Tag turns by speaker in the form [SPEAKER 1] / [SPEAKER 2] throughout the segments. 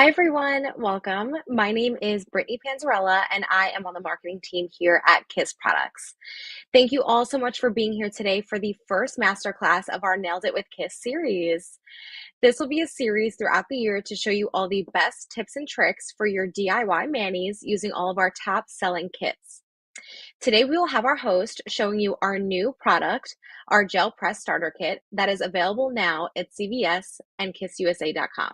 [SPEAKER 1] Hi everyone, welcome. My name is Brittany Panzarella and I am on the marketing team here at KISS Products. Thank you all so much for being here today for the first masterclass of our Nailed It with KISS series. This will be a series throughout the year to show you all the best tips and tricks for your DIY manis using all of our top selling kits. Today we will have our host showing you our new product, our Gel Press Starter Kit that is available now at CVS and kissusa.com.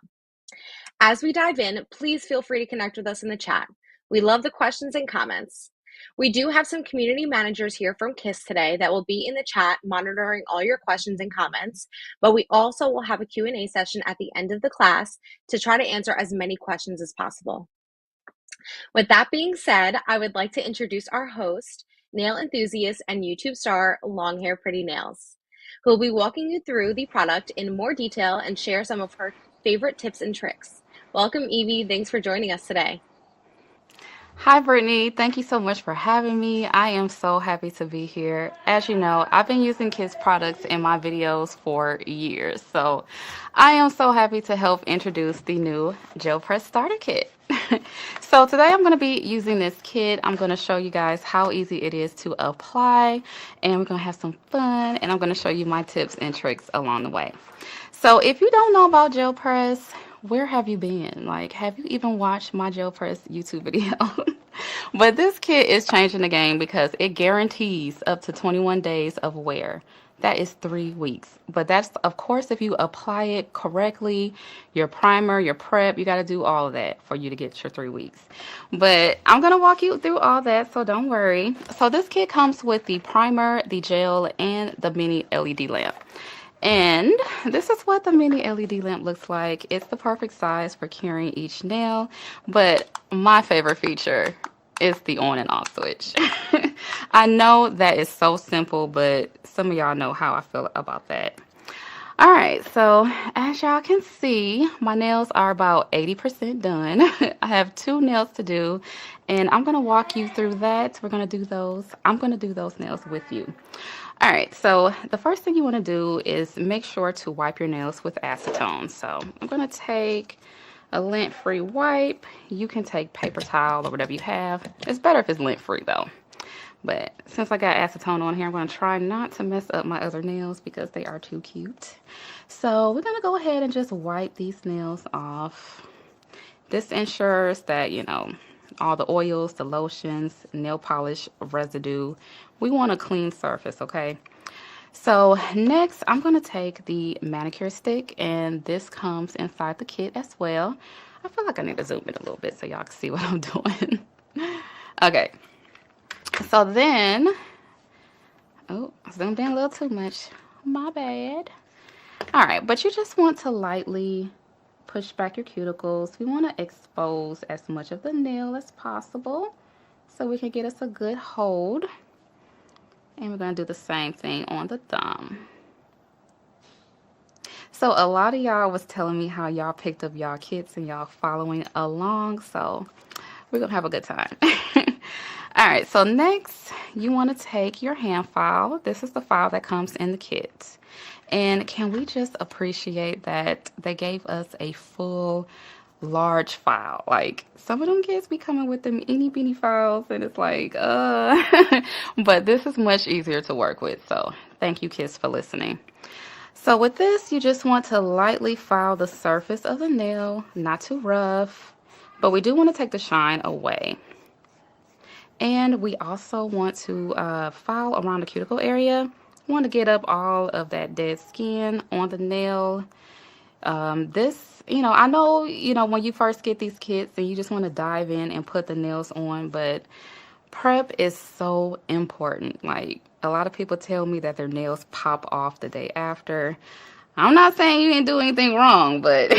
[SPEAKER 1] As we dive in, please feel free to connect with us in the chat. We love the questions and comments. We do have some community managers here from KISS today that will be in the chat monitoring all your questions and comments, but we also will have a Q&A session at the end of the class to try to answer as many questions as possible. With that being said, I would like to introduce our host, nail enthusiast and YouTube star LongHairPrettyNails, who will be walking you through the product in more detail and share some of her favorite tips and tricks. Welcome, Evie. Thanks for joining us today.
[SPEAKER 2] Hi, Brittany. Thank you so much for having me. I am so happy to be here. As you know, I've been using KISS products in my videos for years, so I am so happy to help introduce the new Gel Press Starter Kit. So today I'm going to be using this kit. I'm going to show you guys how easy it is to apply, and we're going to have some fun, and I'm going to show you my tips and tricks along the way. So if you don't know about Gel Press, where have you been? Like, have you even watched my Gel Press YouTube video? But this kit is changing the game because it guarantees up to 21 days of wear. That is 3 weeks. But that's, of course, if you apply it correctly, your primer, your prep, you got to do all of that for you to get your 3 weeks. But I'm going to walk you through all that, so don't worry. So this kit comes with the primer, the gel, and the mini LED lamp. And this is what the mini LED lamp looks like. It's the perfect size for carrying each nail, but my favorite feature is the on and off switch. I know that is so simple, but some of y'all know how I feel about that. All right, so as y'all can see, my nails are about 80% done. I have 2 nails to do, and I'm going to walk you through that. We're going to do those. I'm going to do those nails with you. All right, so the first thing you want to do is make sure to wipe your nails with acetone. So I'm going to take a lint-free wipe. You can take paper towel or whatever you have. It's better if it's lint-free though. But since I got acetone on here, I'm going to try not to mess up my other nails because they are too cute. So we're going to go ahead and just wipe these nails off. This ensures that, all the oils, the lotions, nail polish residue, we want a clean surface, okay? So next, I'm going to take the manicure stick, and this comes inside the kit as well. I feel like I need to zoom in a little bit so y'all can see what I'm doing. Okay. So then, oh, I zoomed in a little too much. My bad. All right, but you just want to lightly push back your cuticles. We want to expose as much of the nail as possible so we can get us a good hold. And we're going to do the same thing on the thumb. So a lot of y'all was telling me how y'all picked up y'all kits and y'all following along. So we're going to have a good time. All right, so next you want to take your hand file. This is the file that comes in the kit. And can we just appreciate that they gave us a full large file? Like, some of them kids be coming with them itty bitty files and it's like, but this is much easier to work with. So thank you, kids, for listening. So with this, you just want to lightly file the surface of the nail, not too rough, but we do want to take the shine away. And we also want to file around the cuticle area. We want to get up all of that dead skin on the nail. I know, when you first get these kits and you just want to dive in and put the nails on, but prep is so important. Like, a lot of people tell me that their nails pop off the day after. I'm not saying you didn't do anything wrong, but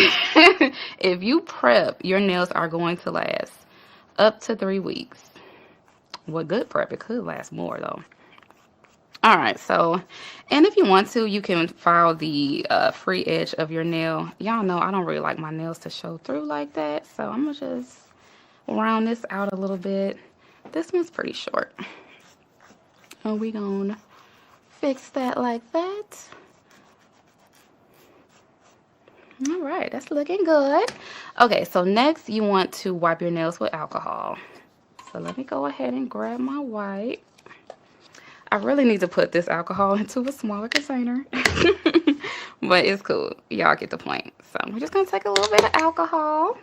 [SPEAKER 2] if you prep, your nails are going to last up to 3 weeks. With good prep, it could last more though. All right, so, and if you want to, you can file the free edge of your nail. Y'all know I don't really like my nails to show through like that, so I'm gonna just round this out a little bit. This one's pretty short. And we gonna fix that like that. All right, that's looking good. Okay, so next you want to wipe your nails with alcohol. So let me go ahead and grab my wipe. I really need to put this alcohol into a smaller container. But it's cool. Y'all get the point. So we're just going to take a little bit of alcohol.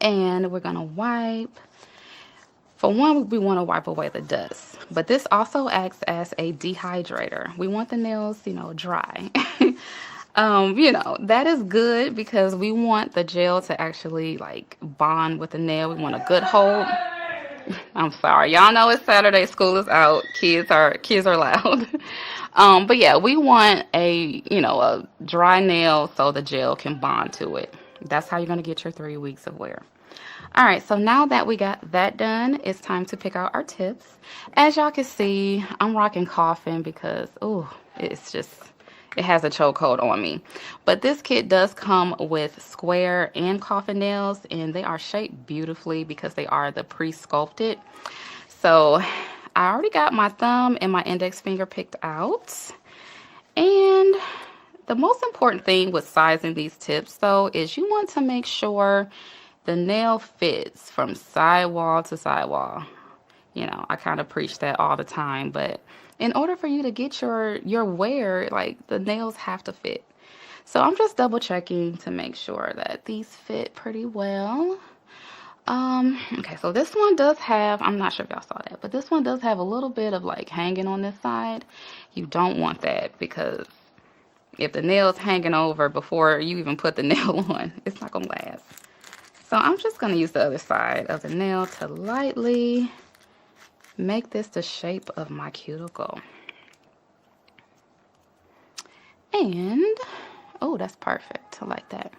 [SPEAKER 2] And we're going to wipe. For one, we want to wipe away the dust. But this also acts as a dehydrator. We want the nails, dry. That is good because we want the gel to actually like bond with the nail. We want a good hold. I'm sorry. Y'all know it's Saturday, school is out, kids are loud. But yeah, we want a dry nail so the gel can bond to it. That's how you're gonna get your 3 weeks of wear. All right, so now that we got that done, it's time to pick out our tips. As y'all can see, I'm rocking coffin because it has a chokehold on me. But this kit does come with square and coffin nails, and they are shaped beautifully because they are the pre-sculpted. So I already got my thumb and my index finger picked out. And the most important thing with sizing these tips, though, is you want to make sure the nail fits from sidewall to sidewall. I kind of preach that all the time, but in order for you to get your wear, like the nails have to fit. So I'm just double checking to make sure that these fit pretty well. Okay, so this one does have, I'm not sure if y'all saw that, but this one does have a little bit of like hanging on this side. You don't want that because if the nail's hanging over before you even put the nail on, it's not gonna last. So I'm just gonna use the other side of the nail to lightly make this the shape of my cuticle. And, oh, that's perfect. I like that.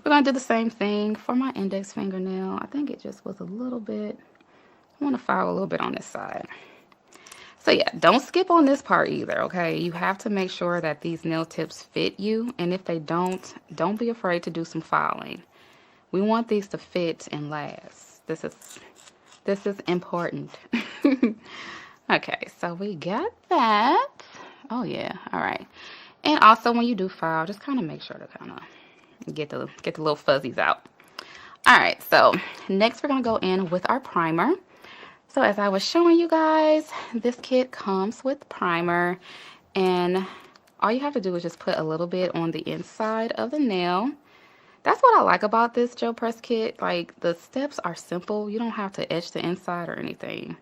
[SPEAKER 2] We're going to do the same thing for my index fingernail. I think it just was a little bit, I want to file a little bit on this side. So yeah, don't skip on this part either, okay? You have to make sure that these nail tips fit you. And if they don't be afraid to do some filing. We want these to fit and last. This is important. Okay, so we got that. Oh yeah, all right. And also when you do file, just kind of make sure to kind of get the little fuzzies out. All right, so next we're gonna go in with our primer. So as I was showing you guys, this kit comes with primer, and all you have to do is just put a little bit on the inside of the nail. That's what I like about this gel press kit. Like, the steps are simple. You don't have to etch the inside or anything.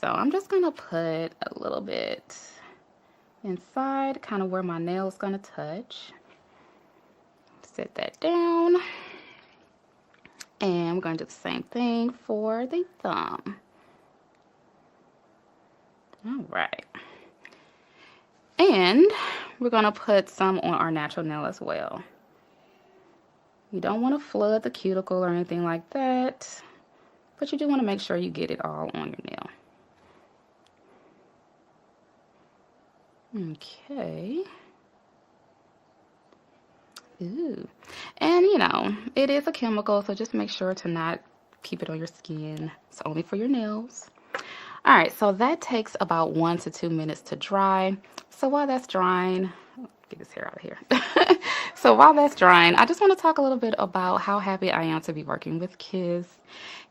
[SPEAKER 2] So I'm just gonna put a little bit inside, kind of where my nail is gonna touch. Set that down. And we're gonna do the same thing for the thumb. All right. And we're gonna put some on our natural nail as well. You don't want to flood the cuticle or anything like that, but you do want to make sure you get it all on your nail. Okay. Ooh. And it is a chemical, so just make sure to not keep it on your skin. It's only for your nails. All right, so that takes about 1 to 2 minutes to dry. So while that's drying, get this hair out of here. So while that's drying, I just want to talk a little bit about how happy I am to be working with KISS.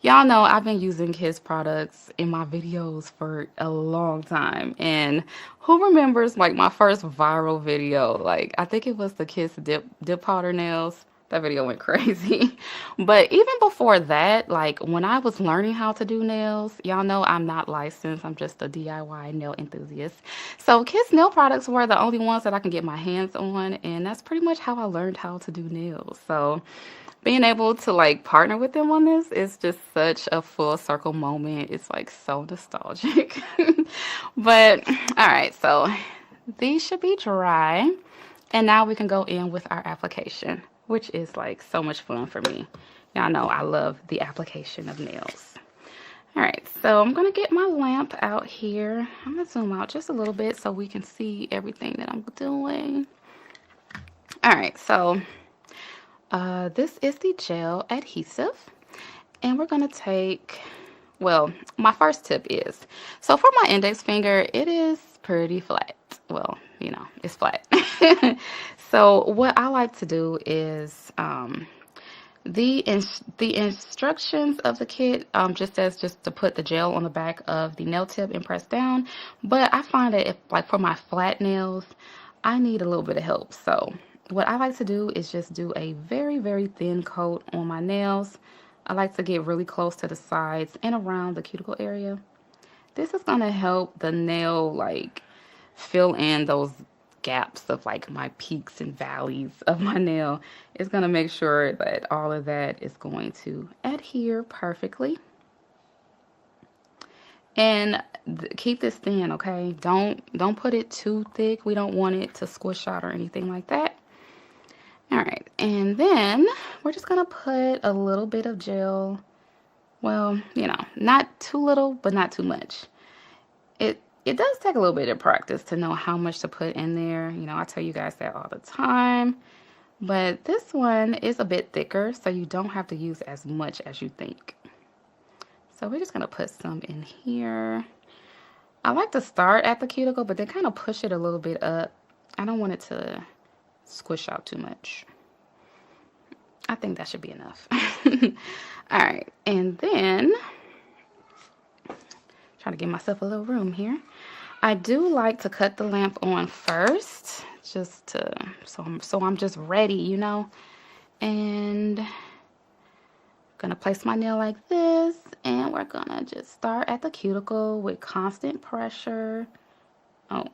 [SPEAKER 2] Y'all know I've been using KISS products in my videos for a long time. And who remembers like my first viral video? Like, I think it was the KISS dip powder nails. That video went crazy. But even before that, like when I was learning how to do nails, y'all know I'm not licensed. I'm just a DIY nail enthusiast. So KISS nail products were the only ones that I can get my hands on. And that's pretty much how I learned how to do nails. So being able to like partner with them on this is just such a full circle moment. It's like so nostalgic. But all right, so these should be dry. And now we can go in with our application, which is like so much fun for me. Y'all know I love the application of nails. All right, so I'm gonna get my lamp out here. I'm gonna zoom out just a little bit so we can see everything that I'm doing. All right, so this is the gel adhesive, and we're gonna take, well, my first tip is, so for my index finger, it is pretty flat. Well, it's flat. So what I like to do is the instructions of the kit just says just to put the gel on the back of the nail tip and press down. But I find that if like for my flat nails, I need a little bit of help. So what I like to do is just do a very, very thin coat on my nails. I like to get really close to the sides and around the cuticle area. This is gonna help the nail like fill in those gaps of like my peaks and valleys of my nail. It's gonna make sure that all of that is going to adhere perfectly. And keep this thin, okay? Don't put it too thick. We don't want it to squish out or anything like that. All right, and then we're just gonna put a little bit of gel. Well, you know, not too little, but not too much. It does take a little bit of practice to know how much to put in there. You know, I tell you guys that all the time. But this one is a bit thicker, so you don't have to use as much as you think. So we're just going to put some in here. I like to start at the cuticle, but then kind of push it a little bit up. I don't want it to squish out too much. I think that should be enough. All right, and then trying to give myself a little room here. I do like to cut the lamp on first, just to so I'm just ready, you know. And I'm gonna place my nail like this, and we're gonna just start at the cuticle with constant pressure. Oh,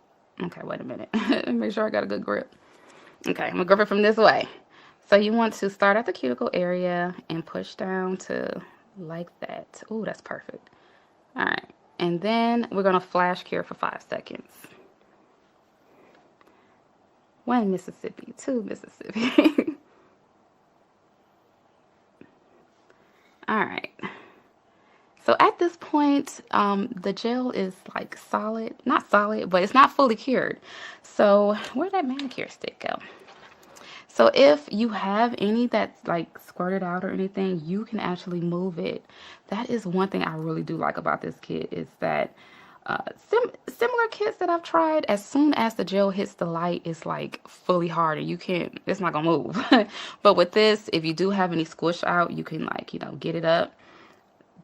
[SPEAKER 2] okay, wait a minute. Make sure I got a good grip. Okay, I'm gonna grip it from this way. So you want to start at the cuticle area and push down to like that. Oh, that's perfect. All right. And then we're going to flash cure for 5 seconds. 1 Mississippi, 2 Mississippi. All right. So at this point, the gel is like solid, not solid, but it's not fully cured. So where'd that manicure stick go? So if you have any that's like squirted out or anything, you can actually move it. That is one thing I really do like about this kit is that similar kits that I've tried, as soon as the gel hits the light, it's like fully hard and you can't, it's not gonna move. But with this, if you do have any squish out, you can like, you know, get it up.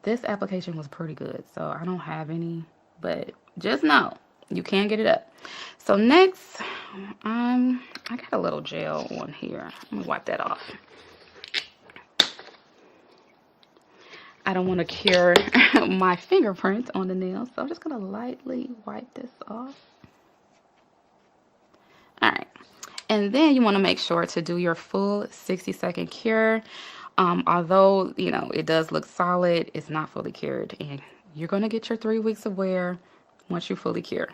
[SPEAKER 2] This application was pretty good, so I don't have any, but just know you can get it up. So next, I got a little gel on here. Let me wipe that off. I don't want to cure my fingerprint on the nail, so I'm just going to lightly wipe this off. All right. And then you want to make sure to do your full 60-second cure. Although, you know, it does look solid, it's not fully cured. And you're going to get your 3 weeks of wear once you fully cure.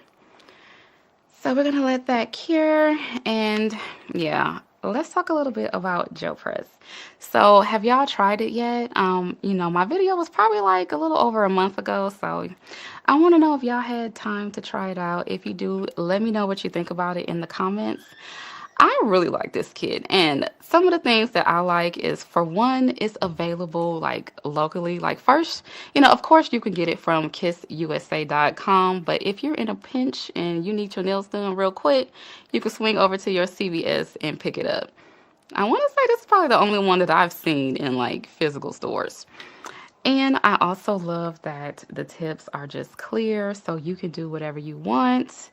[SPEAKER 2] So we're going to let that cure. And yeah, let's talk a little bit about gel press. So have y'all tried it yet? You know, my video was probably like a little over a month ago. So I want to know if y'all had time to try it out. If you do, let me know what you think about it in the comments. I really like this kit, and some of the things that I like is, for one, it's available like locally. Like first, you know, of course you can get it from kissusa.com, but if you're in a pinch and you need your nails done real quick, you can swing over to your CVS and pick it up. I want to say this is probably the only one that I've seen in like physical stores. And I also love that the tips are just clear, so you can do whatever you want.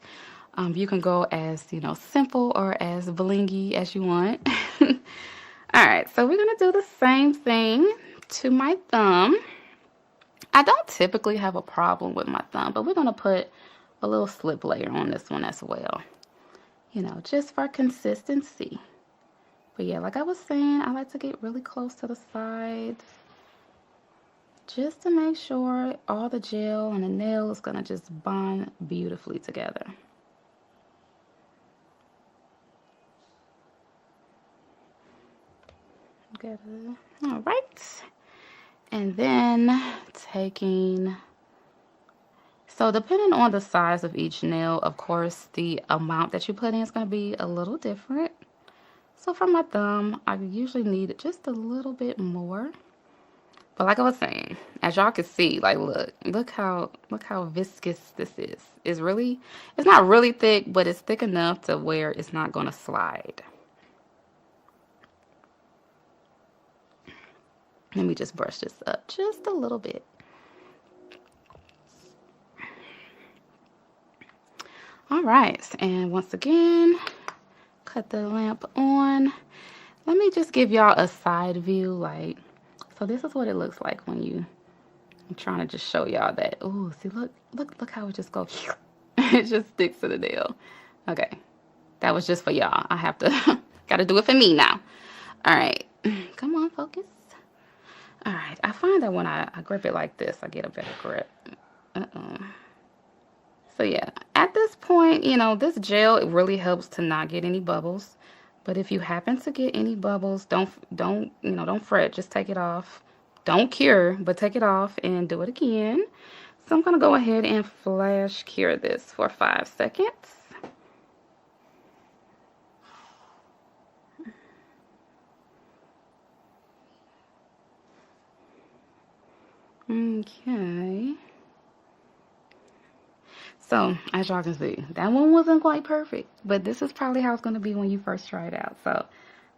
[SPEAKER 2] You can go as, you know, simple or as blingy as you want. All right, so we're going to do the same thing to my thumb. I don't typically have a problem with my thumb, but we're going to put a little slip layer on this one as well. You know, just for consistency. But yeah, like I was saying, I like to get really close to the sides, just to make sure all the gel and the nail is going to just bond beautifully together. All right, and then so depending on the size of each nail, of course, the amount that you put in is going to be a little different. So for my thumb, I usually need just a little bit more. But like I was saying, as y'all can see, like look how viscous this is. It's not really thick, but it's thick enough to where it's not going to slide. Let me just brush this up just a little bit. All right, and once again, cut the lamp on. Let me just give y'all a side view, like, so this is what it looks like when I'm trying to just show y'all that. Oh, see, look how it just goes. It just sticks to the nail. Okay, that was just for y'all. I have to, gotta do it for me now. All right, come on, focus. All right, I find that when I grip it like this, I get a better grip. So yeah, at this point, you know, this gel, it really helps to not get any bubbles. But if you happen to get any bubbles, don't fret, just take it off. Don't cure, but take it off and do it again. So I'm going to go ahead and flash cure this for 5 seconds. Okay. So, as y'all can see, that one wasn't quite perfect, but this is probably how it's going to be when you first try it out. So, I'm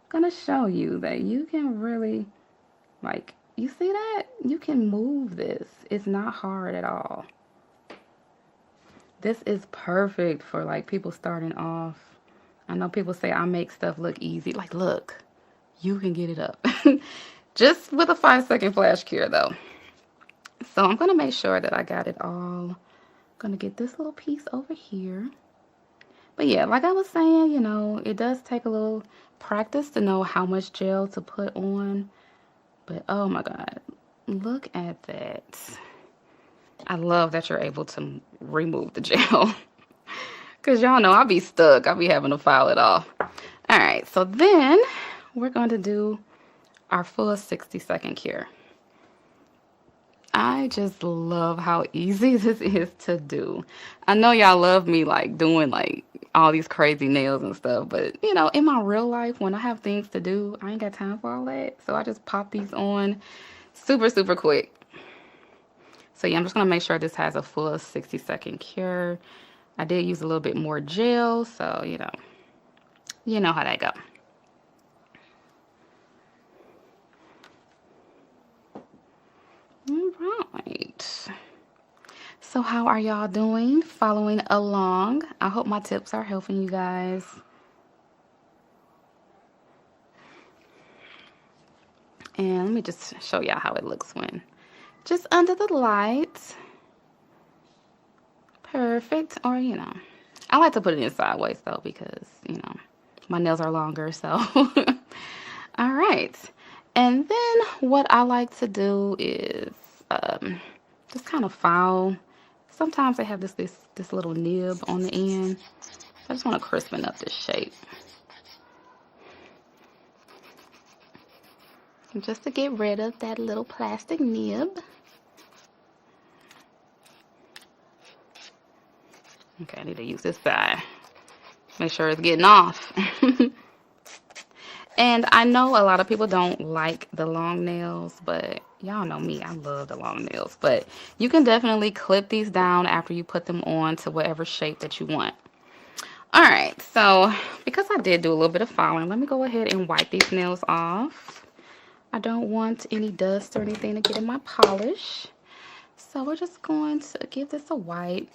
[SPEAKER 2] going to show you that you can really, like, you see that? You can move this. It's not hard at all. This is perfect for, like, people starting off. I know people say I make stuff look easy. Like, look, you can get it up. Just with a 5-second flash cure, though. So, I'm going to make sure that I got it all. Gonna get this little piece over here. But yeah, like I was saying, you know, it does take a little practice to know how much gel to put on. But oh my God, look at that. I love that you're able to remove the gel. Because y'all know I'll be stuck. I'll be having to file it off. All right, so then we're going to do our full 60-second cure. I just love how easy this is to do. I know y'all love me like doing like all these crazy nails and stuff, but you know, in my real life, when I have things to do, I ain't got time for all that. So I just pop these on super, super quick. So yeah, I'm just gonna make sure this has a full 60-second cure. I did use a little bit more gel, so you know how that go. All right. So how are y'all doing? Following along? I hope my tips are helping you guys. And let me just show y'all how it looks when just under the lights. Perfect. Or, you know, I like to put it in sideways though because, you know, my nails are longer. So, all right. And then what I like to do is just kind of file. Sometimes they have this little nib on the end. I just want to crispen up this shape. Just to get rid of that little plastic nib. Okay, I need to use this side. Make sure it's getting off. And I know a lot of people don't like the long nails, but y'all know me, I love the long nails. But you can definitely clip these down after you put them on to whatever shape that you want. All right, so because I did do a little bit of filing, let me go ahead and wipe these nails off. I don't want any dust or anything to get in my polish. So we're just going to give this a wipe.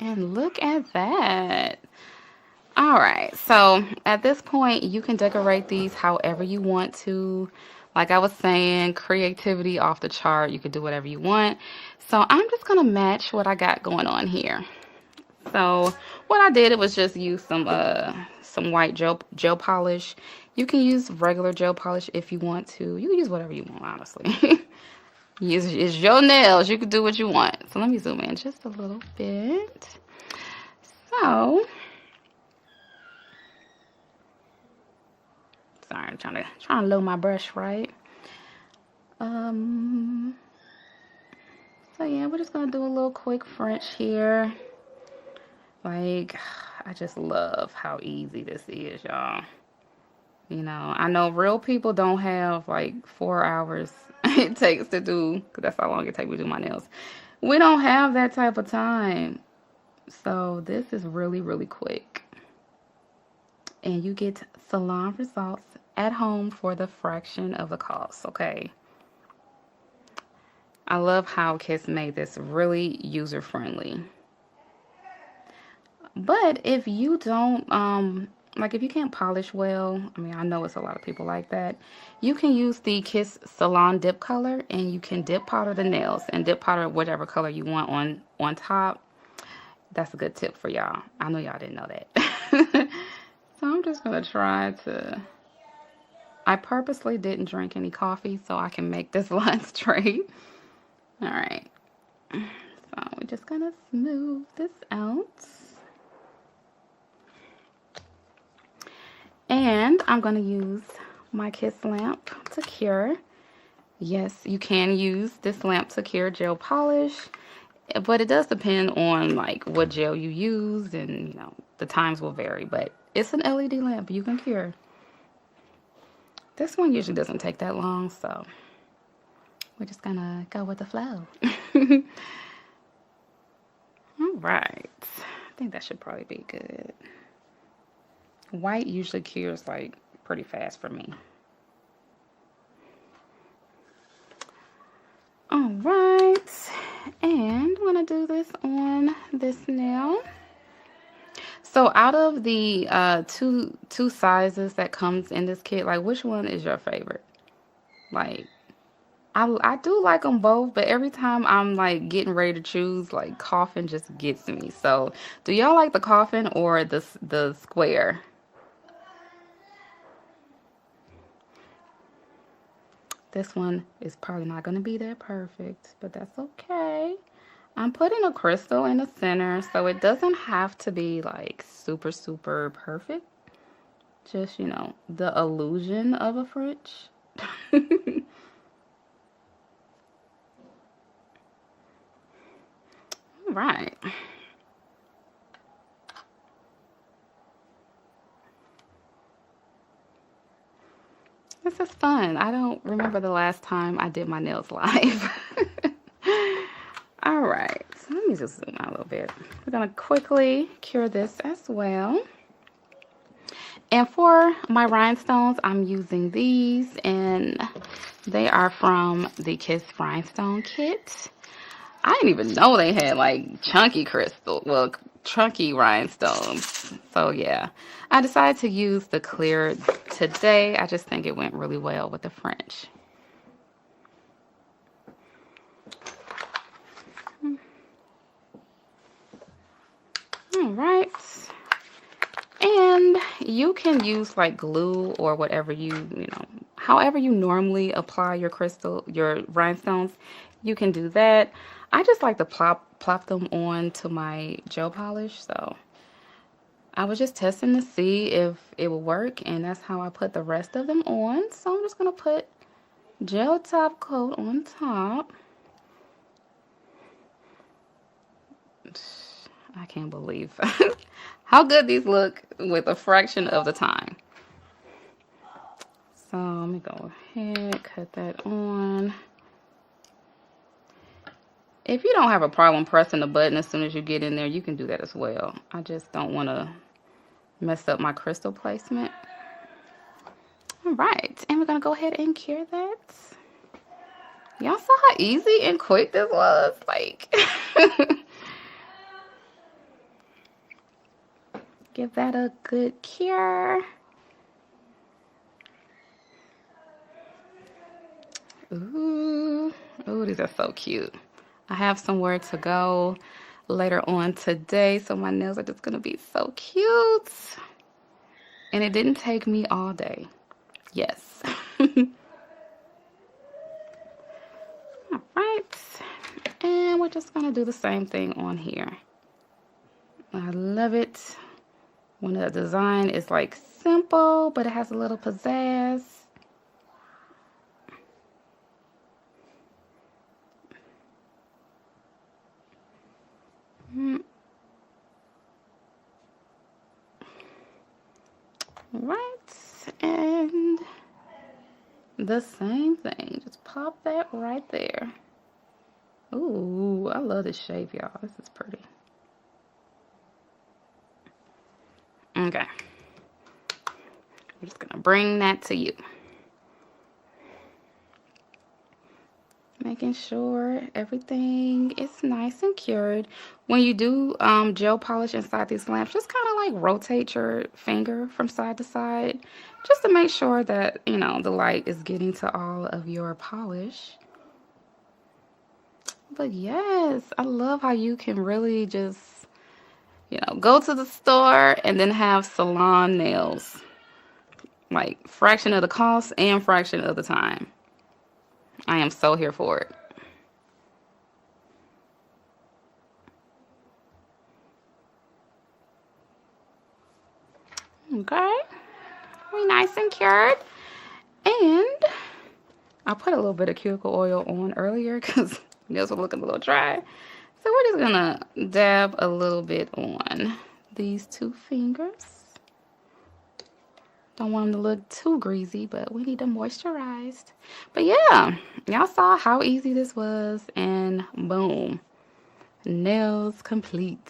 [SPEAKER 2] And look at that. All right, so at this point, you can decorate these however you want to. Like I was saying, creativity off the chart. You could do whatever you want. So I'm just going to match what I got going on here. So what I did, it was just use some white gel polish. You can use regular gel polish if you want to. You can use whatever you want, honestly. It's your nails. You can do what you want. So let me zoom in just a little bit. So, sorry, I'm trying to load my brush right. So yeah, we're just gonna do a little quick French here. Like, I just love how easy this is, y'all. You know, I know real people don't have like 4 hours it takes to do, because that's how long it takes me to do my nails. We don't have that type of time. So this is really, really quick. and you get salon results at home for the fraction of the cost, okay? I love how Kiss made this really user-friendly. But if you don't, like if you can't polish well, I mean, I know it's a lot of people like that. You can use the Kiss Salon Dip Color, and you can dip powder the nails and dip powder whatever color you want on top. That's a good tip for y'all. I know y'all didn't know that. So I'm just gonna try to. I purposely didn't drink any coffee so I can make this line straight. All right. So we're just gonna smooth this out. And I'm going to use my Kiss lamp to cure. Yes, you can use this lamp to cure gel polish, but it does depend on like what gel you use, and you know, the times will vary, but it's an LED lamp you can cure. This one usually doesn't take that long, so we're just gonna go with the flow. All right. I think that should probably be good. White usually cures like pretty fast for me. All right, and I'm gonna do this on this nail. So out of the two sizes that comes in this kit, like which one is your favorite? Like I do like them both, but every time I'm like getting ready to choose, like coffin just gets me. So do y'all like the coffin or the square? This one is probably not going to be that perfect, but that's okay. I'm putting a crystal in the center, so it doesn't have to be like super, super perfect. Just, you know, the illusion of a French. All right. This is fun. I don't remember the last time I did my nails live. All right, so let me just zoom out a little bit. We're gonna quickly cure this as well. And for my rhinestones, I'm using these, and they are from the KISS Rhinestone Kit. I didn't even know they had like chunky crystal, well, chunky rhinestones. So yeah, I decided to use the clear today. I just think it went really well with the French. All right. And you can use like glue or whatever you know, however you normally apply your rhinestones, you can do that. I just like to plop them on to my gel polish, so I was just testing to see if it would work, and that's how I put the rest of them on. So I'm just gonna put gel top coat on top. I can't believe how good these look with a fraction of the time. So let me go ahead, cut that on. If you don't have a problem pressing the button as soon as you get in there, you can do that as well. I just don't want to mess up my crystal placement. All right, and we're gonna go ahead and cure that. Y'all saw how easy and quick this was? Like, give that a good cure. Ooh, ooh, these are so cute. I have somewhere to go later on today, so my nails are just gonna be so cute. And it didn't take me all day. Yes. All right. And we're just gonna do the same thing on here. I love it when the design is like simple, but it has a little pizzazz. Right, and the same thing. Just pop that right there. Ooh, I love this shape, y'all. This is pretty. Okay. I'm just gonna bring that to you. Making sure everything is nice and cured. When you do gel polish inside these lamps, just kind of like rotate your finger from side to side just to make sure that, you know, the light is getting to all of your polish. But yes, I love how you can really just, you know, go to the store and then have salon nails. Like fraction of the cost and fraction of the time. I am so here for it. Okay, we nice and cured. And I put a little bit of cuticle oil on earlier because nails were looking a little dry. So we're just gonna dab a little bit on these two fingers. Don't want them to look too greasy, but we need them moisturized. But yeah, y'all saw how easy this was, and boom, nails complete.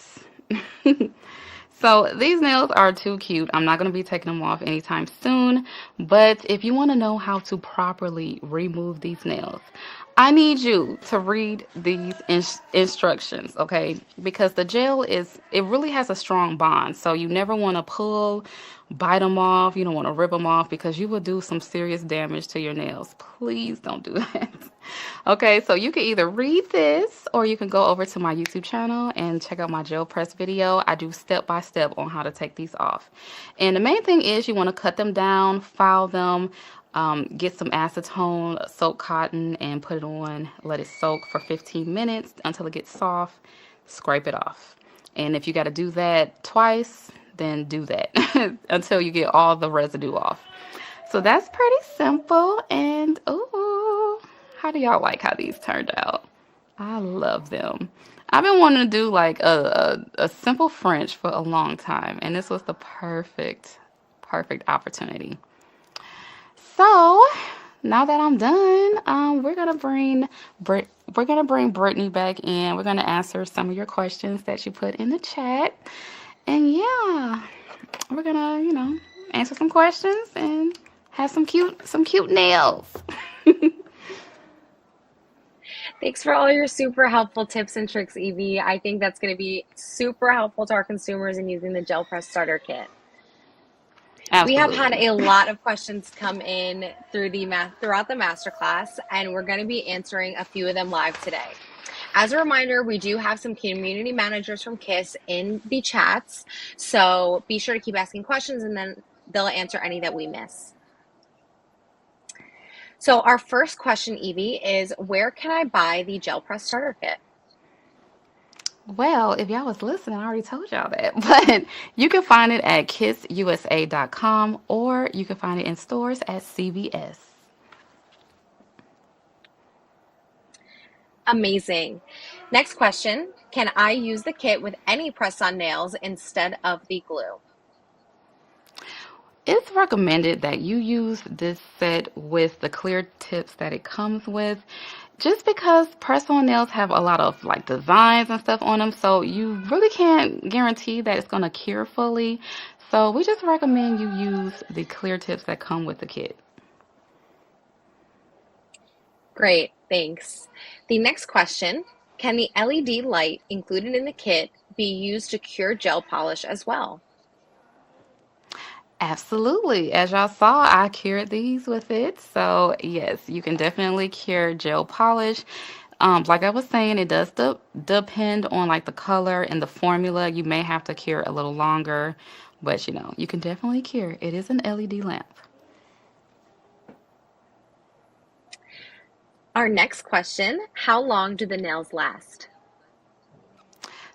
[SPEAKER 2] So these nails are too cute. I'm not going to be taking them off anytime soon, but if you want to know how to properly remove these nails, I need you to read these instructions, okay? Because the gel it really has a strong bond, so you never want to pull, bite them off. You don't want to rip them off because you will do some serious damage to your nails. Please don't do that. Okay, so you can either read this or you can go over to my YouTube channel and check out my gel press video. I do step by step on how to take these off. And the main thing is you want to cut them down, file them, get some acetone, soak cotton, and put it on. Let it soak for 15 minutes until it gets soft. Scrape it off. And if you got to do that twice, then do that until you get all the residue off. So that's pretty simple. And ooh, how do y'all like how these turned out? I love them. I've been wanting to do like a simple French for a long time, and this was the perfect opportunity. So now that I'm done, we're gonna bring Brittany back in. We're gonna answer some of your questions that you put in the chat, and yeah, we're gonna, you know, answer some questions and have some cute nails.
[SPEAKER 1] Thanks for all your super helpful tips and tricks, Evie. I think that's going to be super helpful to our consumers in using the Gel Press Starter Kit. We have had
[SPEAKER 2] Absolutely.
[SPEAKER 1] a lot of questions come in throughout the masterclass, and we're going to be answering a few of them live today. As a reminder, we do have some community managers from KISS in the chats, so be sure to keep asking questions and then they'll answer any that we miss. So our first question, Evie, is where can I buy the Gel Press Starter Kit?
[SPEAKER 2] Well, if y'all was listening, I already told y'all that. But you can find it at kissusa.com or you can find it in stores at CVS.
[SPEAKER 1] Amazing. Next question, can I use the kit with any press-on nails instead of the glue?
[SPEAKER 2] It's recommended that you use this set with the clear tips that it comes with, just because press-on nails have a lot of like designs and stuff on them, so you really can't guarantee that it's going to cure fully. So we just recommend you use the clear tips that come with the kit.
[SPEAKER 1] Great, thanks. The next question, can the LED light included in the kit be used to cure gel polish as well?
[SPEAKER 2] Absolutely. As y'all saw, I cured these with it. So, yes, you can definitely cure gel polish. Like I was saying, it does depend on like the color and the formula. You may have to cure a little longer, but you know, you can definitely cure. It is an LED lamp.
[SPEAKER 1] Our next question, how long do the nails last?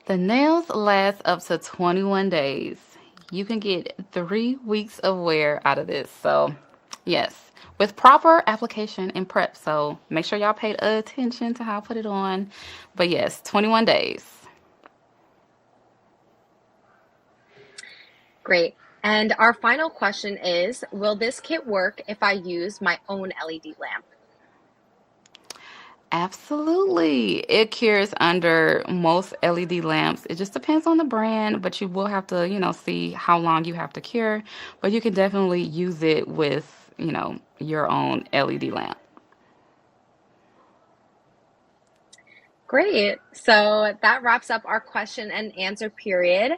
[SPEAKER 2] The nails last up to 21 days. You can get 3 weeks of wear out of this. So, yes, with proper application and prep. So, make sure y'all paid attention to how I put it on. But yes, 21 days.
[SPEAKER 1] Great. And our final question is, will this kit work if I use my own LED lamp?
[SPEAKER 2] Absolutely. It cures under most LED lamps. It just depends on the brand, but you will have to, see how long you have to cure. But you can definitely use it with, your own LED lamp.
[SPEAKER 1] Great. So that wraps up our question and answer period.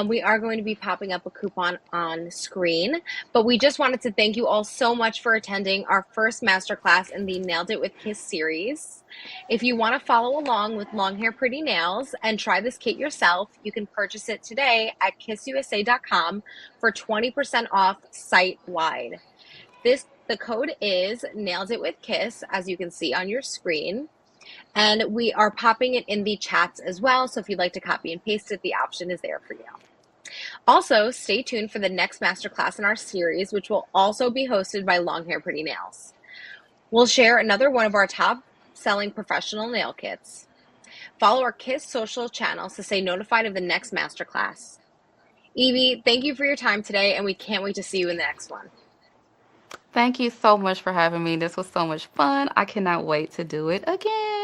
[SPEAKER 1] We are going to be popping up a coupon on screen, but we just wanted to thank you all so much for attending our first masterclass in the Nailed It with Kiss series. If you want to follow along with Long Hair Pretty Nails and try this kit yourself, you can purchase it today at kissusa.com for 20% off site wide. The code is Nailed It with Kiss, as you can see on your screen. And we are popping it in the chats as well. So if you'd like to copy and paste it, the option is there for you. Also, stay tuned for the next masterclass in our series, which will also be hosted by Long Hair Pretty Nails. We'll share another one of our top selling professional nail kits. Follow our KISS social channels to stay notified of the next masterclass. Evie, thank you for your time today, and we can't wait to see you in the next one.
[SPEAKER 2] Thank you so much for having me. This was so much fun. I cannot wait to do it again.